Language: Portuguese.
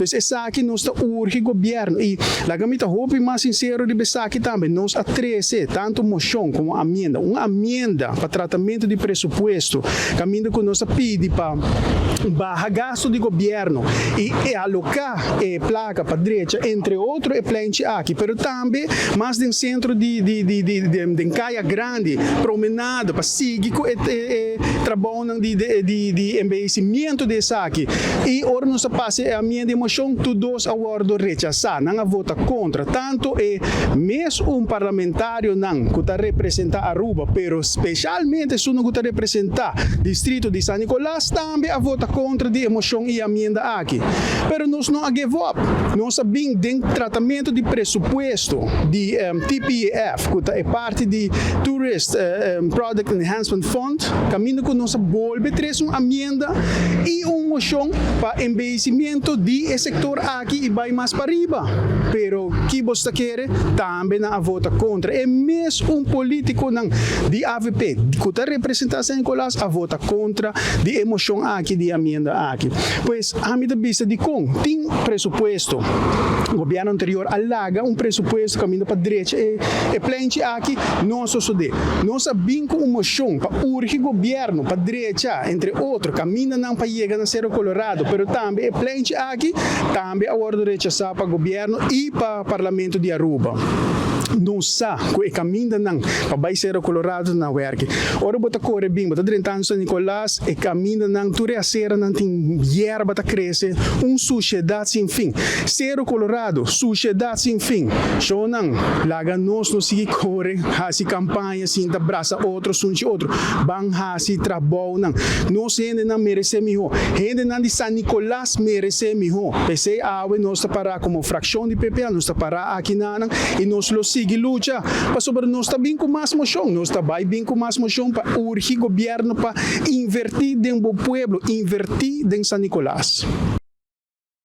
Então, essa aqui nós está urge governo e lá gamita hope mais sincero de essa aqui também nós atrese tanto moção como amenda, uma amenda para tratamento de presupuesto, caminho que nós pede para gasto de governo e alocar placa para direita, entre outros, e plante aqui, pero também mais de centro de caia grande, promenada, para seguir e trabalho de envelhecimento dessa aqui. E ora nós passa a minha emoção, todos a ordem rechazar, não vota contra, tanto mesmo parlamentário não, que está representar Aruba, pero especialmente se não está representar distrito de San Nicolás, também a vota contra de emoção e amenda aqui. Pero nós não give up, nós sabemos de tratamento de presupuesto de TPEF, que é parte de Tourist Product Enhancement Fund, caminho que nós volve três uma amenda e uma moção para envelhecimento de setor aqui e vai mais para riba. Pero que você quer também na vota contra. É mesmo político de AVP, que está representando San Nicolás, a vota contra de emoção aqui, de amenda aqui. Pois, a minha vista de tem presupuesto. O governo anterior alaga presupuesto caminho para a direita e plante aqui, não só de. Nós sabemos uma moção para urgir governo para a direita, entre outros, caminho não para chegar na Cerro Colorado, pero também plante aqui, também a ordem rechazar para o governo e para o parlamento de Aruba. Não sabe que o caminho não para Cerro Colorado não work. Ora bota corre bem, bota dentro San Nicolás e caminho não tudo a serra não tem erva tá cresce, sociedade sem fim. Cerro Colorado, sociedade sem fim. Show não, laga nós não se corre, hasi campanha assim da braça outro sunchi outro, bang hasi trabalho não. Nós ainda não merece melhor. Ainda não de San Nicolás merece melhor. Pensei nós está para como fração de PPA, nós está para aqui não e nós lo sigue luta, para sobre nós está bem com mais moção, nós está bem com mais moção para urgir governo para invertir dentro do povo, invertir dentro San Nicolás.